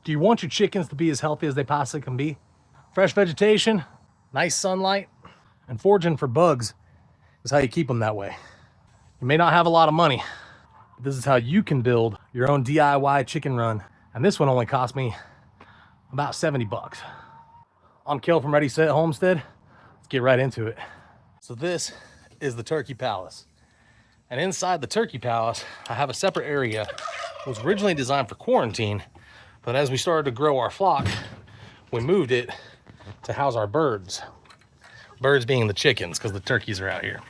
Do you want your chickens to be as healthy as they possibly can be? Fresh vegetation, nice sunlight, and foraging for bugs is how you keep them that way. You may not have a lot of money, but this is how you can build your own DIY chicken run. And this one only cost me about 70 bucks. I'm Kel from Ready Set Homestead. Let's get right into it. So this is the turkey palace. And inside the turkey palace, I have a separate area. It was originally designed for quarantine, but as we started to grow our flock, we moved it to house our birds. Birds being the chickens, because the turkeys are out here.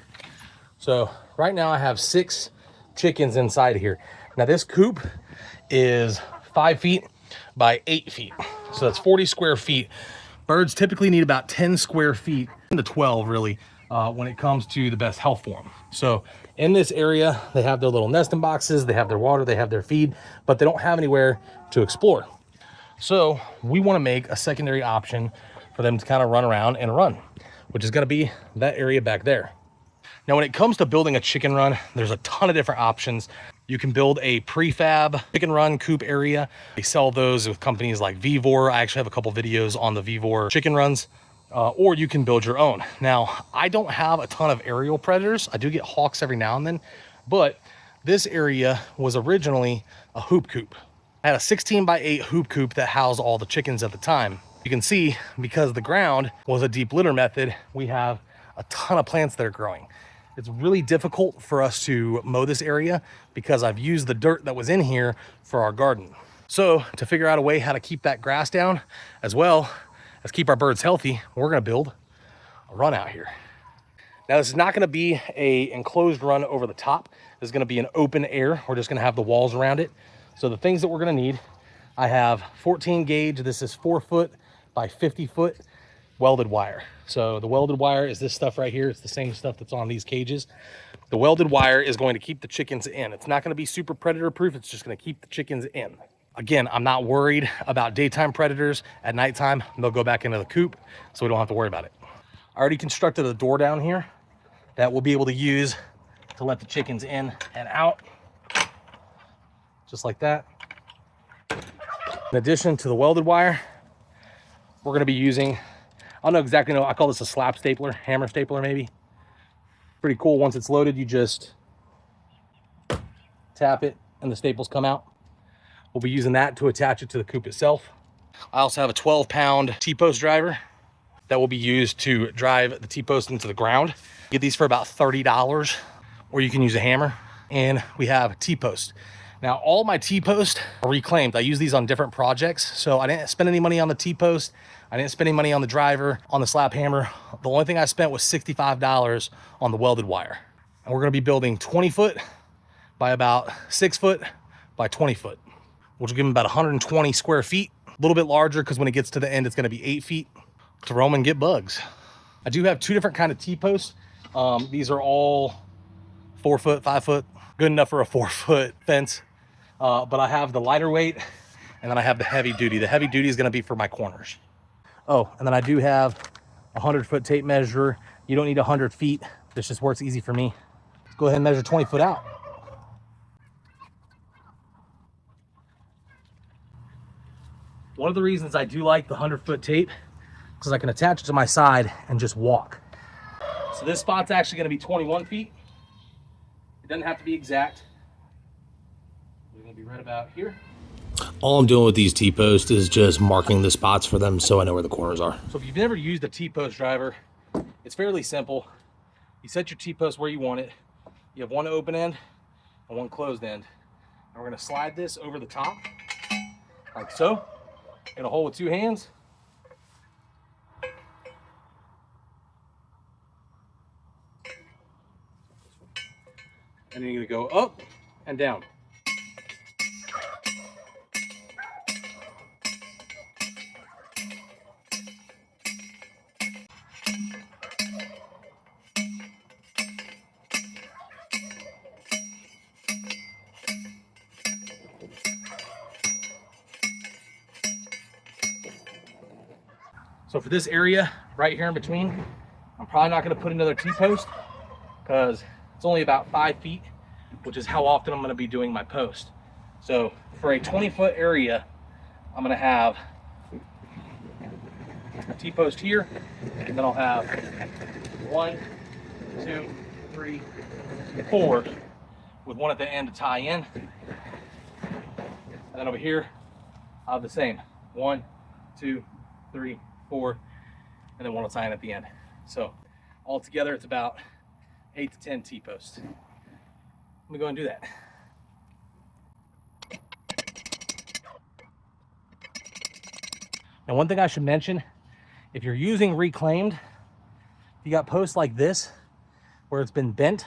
So right now I have 6 chickens inside here. Now this coop is 5 feet by 8 feet. So that's 40 square feet. Birds typically need about 10 square feet, 10 to 12 really, when it comes to the best health for them. So in this area, they have their little nesting boxes, they have their water, they have their feed, but they don't have anywhere to explore. So we want to make a secondary option for them to kind of run around and run, which is going to be that area back there. Now, when it comes to building a chicken run, there's a ton of different options. You can build a prefab chicken run coop area. They sell those with companies like Vivor. I actually have a couple videos on the Vivor chicken runs, or you can build your own. Now, I don't have a ton of aerial predators. I do get hawks every now and then, but this area was originally a hoop coop. I had a 16 by 8 hoop coop that housed all the chickens at the time. You can see, because the ground was a deep litter method, we have a ton of plants that are growing. It's really difficult for us to mow this area because I've used the dirt that was in here for our garden. So to figure out a way how to keep that grass down, as well as keep our birds healthy, we're gonna build a run out here. Now this is not gonna be a enclosed run over the top. This is gonna be an open air. We're just gonna have the walls around it. So the things that we're gonna need, I have 14 gauge. This is 4 foot by 50 foot welded wire. So the welded wire is this stuff right here. It's the same stuff that's on these cages. The welded wire is going to keep the chickens in. It's not going to be super predator proof. It's just going to keep the chickens in. Again, I'm not worried about daytime predators. At nighttime, they'll go back into the coop, so we don't have to worry about it. I already constructed a door down here that we'll be able to use to let the chickens in and out, just like that. In addition to the welded wire, we're going to be using, I don't know exactly, I call this a slap stapler, hammer stapler maybe. Pretty cool. Once it's loaded, you just tap it and the staples come out. We'll be using that to attach it to the coop itself. I also have a 12-pound T-post driver that will be used to drive the T-post into the ground. Get these for about $30, or you can use a hammer. And we have T-post. Now, all my T-posts are reclaimed. I use these on different projects, so I didn't spend any money on the T-post. I didn't spend any money on the driver, on the slap hammer. The only thing I spent was $65 on the welded wire. And we're gonna be building 20 foot by about 6 foot by 20 foot, which will give them about 120 square feet. A little bit larger, because when it gets to the end, it's gonna be 8 feet to roam and get bugs. I do have 2 different kind of T-posts. These are all 4 foot, 5 foot, good enough for a 4 foot fence. But I have the lighter weight, and then I have the heavy duty. The heavy duty is gonna be for my corners. Oh, and then I do have a 100-foot tape measure. You don't need 100 feet. This just works easy for me. Let's go ahead and measure 20 foot out. One of the reasons I do like the 100-foot tape is because I can attach it to my side and just walk. So this spot's actually gonna be 21 feet. It doesn't have to be exact. We're gonna be right about here. All I'm doing with these T-posts is just marking the spots for them so I know where the corners are. So if you've never used a T-post driver, it's fairly simple. You set your T-post where you want it. You have one open end and one closed end. And we're gonna slide this over the top, like so, in a hole with 2 hands. And then you're gonna go up and down. So for this area right here in between, I'm probably not going to put another T-post because it's only about 5 feet, which is how often I'm going to be doing my post. So for a 20-foot area, I'm gonna have a T-post here, and then I'll have 1, 2, 3, 4 with one at the end to tie in. And then over here, I'll have the same 1, 2, 3, 4, and then one will tie in at the end. So altogether, it's about 8 to 10 T-posts. Let me go and do that. Now, one thing I should mention, if you're using reclaimed, if you got posts like this where it's been bent,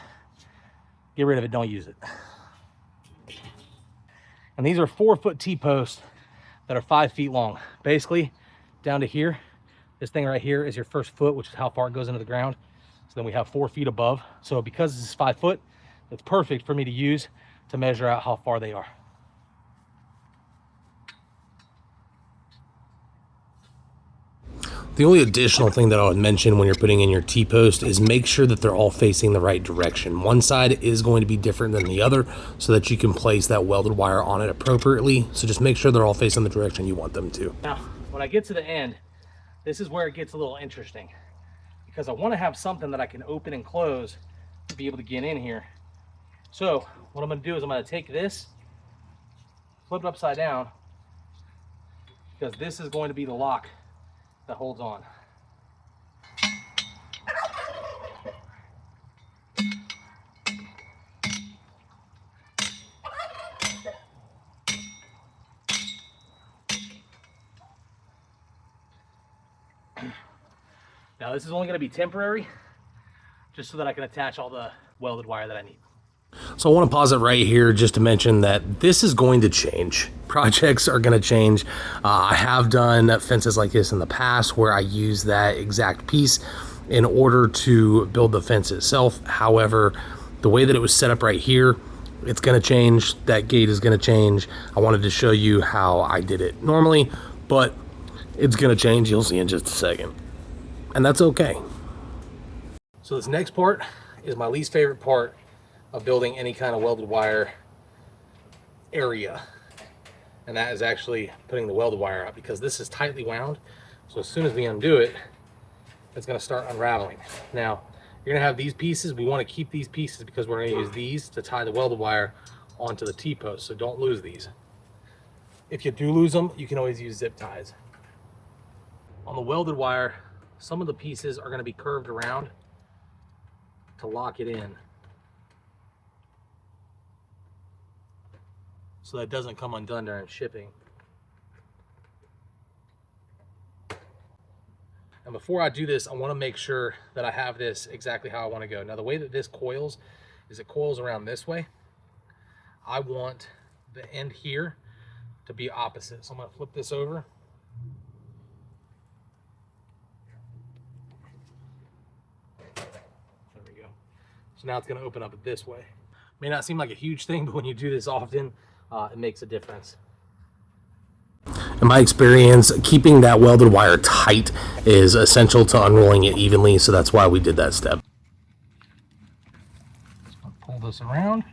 get rid of it, don't use it. And these are 4-foot T-posts that are 5 feet long. Basically, down to here, this thing right here is your first foot, which is how far it goes into the ground. So then we have 4 feet above. So because this is 5 foot, it's perfect for me to use to measure out how far they are. The only additional thing that I would mention when you're putting in your T-post is make sure that they're all facing the right direction. One side is going to be different than the other so that you can place that welded wire on it appropriately. So just make sure they're all facing the direction you want them to. Now, when I get to the end, this is where it gets a little interesting, because I want to have something that I can open and close to be able to get in here. So what I'm going to do is I'm going to take this, flip it upside down, because this is going to be the lock that holds on. Now this is only going to be temporary, just so that I can attach all the welded wire that I need. So I want to pause it right here just to mention that this is going to change. Projects are going to change. I have done fences like this in the past where I use that exact piece in order to build the fence itself. However, the way that it was set up right here, it's going to change. That gate is going to change. I wanted to show you how I did it normally, but it's going to change. You'll see in just a second. And that's okay. So this next part is my least favorite part of building any kind of welded wire area, and that is actually putting the welded wire up, because this is tightly wound. So as soon as we undo it, it's going to start unraveling. Now you're going to have these pieces. We want to keep these pieces because we're going to use these to tie the welded wire onto the T-post, so don't lose these. If you do lose them, you can always use zip ties. On the welded wire, some of the pieces are going to be curved around to lock it in, so that it doesn't come undone during shipping. And before I do this, I want to make sure that I have this exactly how I want to go. Now the way that this coils is it coils around this way. I want the end here to be opposite. So I'm going to flip this over. There we go. So now it's going to open up this way. May not seem like a huge thing, but when you do this often, it makes a difference. In my experience, keeping that welded wire tight is essential to unrolling it evenly, so that's why we did that step. So pull this around.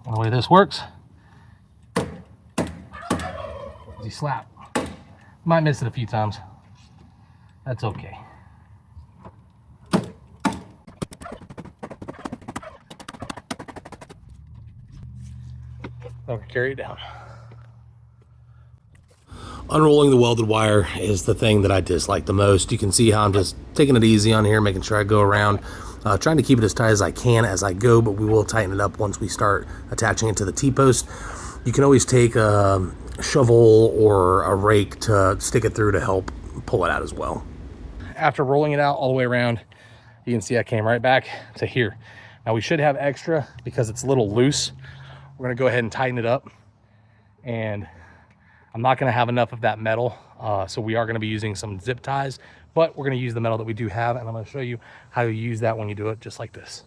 And the way this works is you slap. You might miss it a few times. That's okay. Okay, carry it down. Unrolling the welded wire is the thing that I dislike the most. You can see how I'm just taking it easy on here, making sure I go around, trying to keep it as tight as I can as I go, but we will tighten it up once we start attaching it to the T-post. You can always take a shovel or a rake to stick it through to help pull it out as well. After rolling it out all the way around, you can see I came right back to here. Now we should have extra because it's a little loose. We're gonna go ahead and tighten it up, and I'm not gonna have enough of that metal, so we are gonna be using some zip ties, but we're gonna use the metal that we do have, and I'm gonna show you how you use that when you do it just like this.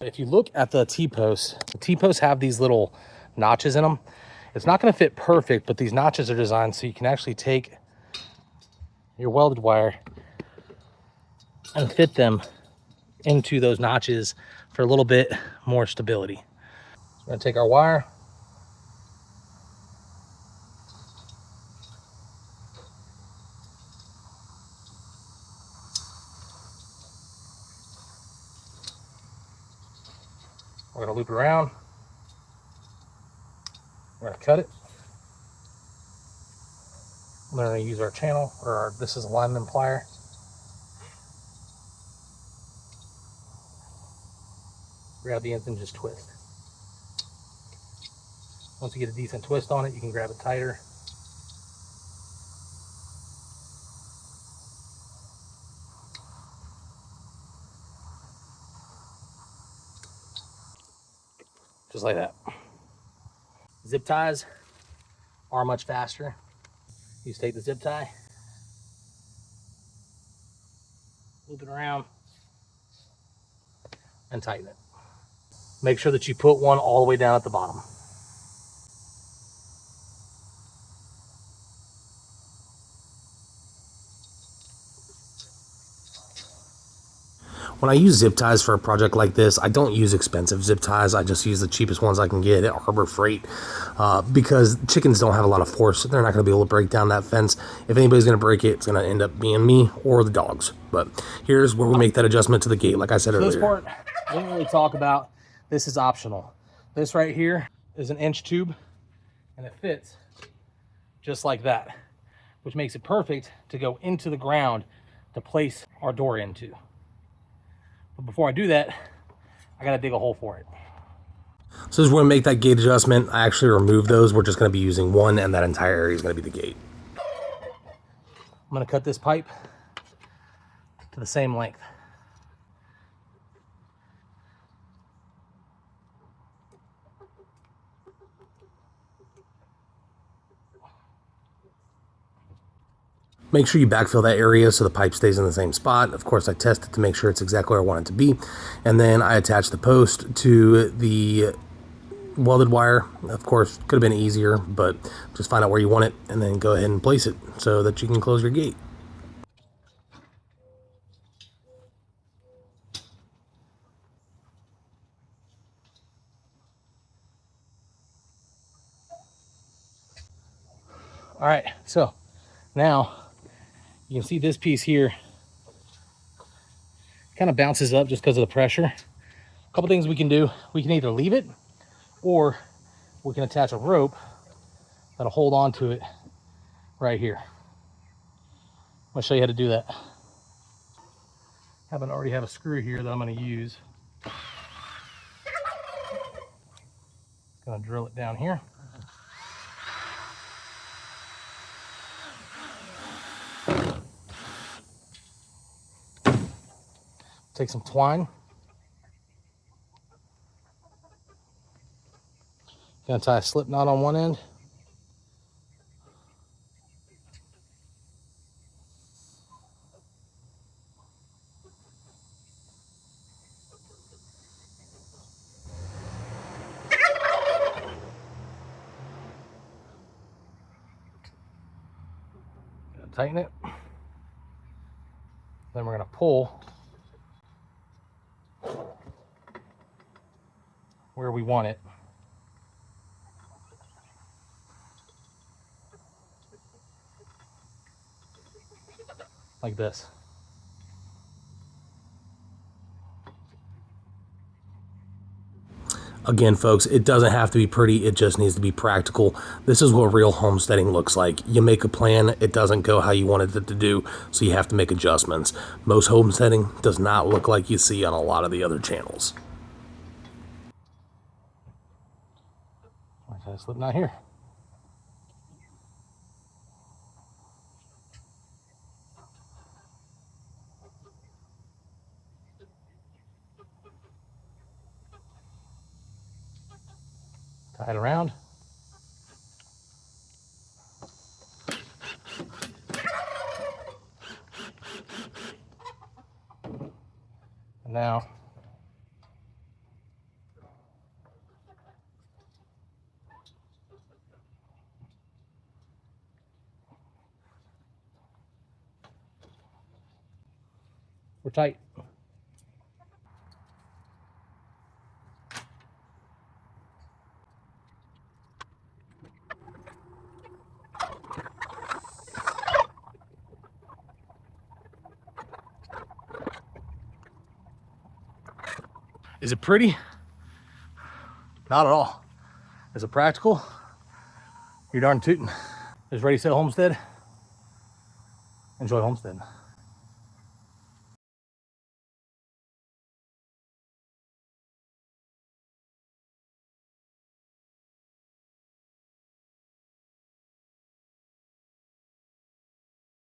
If you look at the T-posts have these little notches in them. It's not going to fit perfect, but these notches are designed so you can actually take your welded wire and fit them into those notches for a little bit more stability. So we're going to take our wire, we're going to loop it around, we're going to cut it, and then we're going to use our channel, or this is a lineman plier. Grab the ends and just twist. Once you get a decent twist on it, you can grab it tighter. Just like that. Zip ties are much faster. You just take the zip tie, loop it around, and tighten it. Make sure that you put one all the way down at the bottom. When I use zip ties for a project like this, I don't use expensive zip ties. I just use the cheapest ones I can get at Harbor Freight because chickens don't have a lot of force. They're not going to be able to break down that fence. If anybody's going to break it, it's going to end up being me or the dogs. But here's where we make that adjustment to the gate, like I said earlier. This part, we didn't really talk about. This is optional. This right here is an inch tube, and it fits just like that, which makes it perfect to go into the ground to place our door into. But before I do that, I gotta dig a hole for it. So this is where we make that gate adjustment. I actually removed those. We're just going to be using one, and that entire area is going to be the gate. I'm gonna cut this pipe to the same length. Make sure you backfill that area so the pipe stays in the same spot. Of course, I test it to make sure it's exactly where I want it to be. And then I attach the post to the welded wire. Of course, could have been easier, but just find out where you want it and then go ahead and place it so that you can close your gate. All right, so now you can see this piece here kind of bounces up just because of the pressure. A couple things we can do. We can either leave it or we can attach a rope that'll hold on to it right here. I'm gonna show you how to do that. I already have a screw here that I'm gonna use. Gonna drill it down here. Take some twine. Gonna tie a slip knot on one end. Gonna tighten it. Then we're gonna pull where we want it. Like this. Again, folks, it doesn't have to be pretty. It just needs to be practical. This is what real homesteading looks like. You make a plan. It doesn't go how you wanted it to do, so you have to make adjustments. Most homesteading does not look like you see on a lot of the other channels. Tie a slip knot here. Tie it around. And now We're tight. Is it pretty? Not at all. Is it practical? You're darn tootin'. Is Ready Set Homestead? Enjoy homesteading.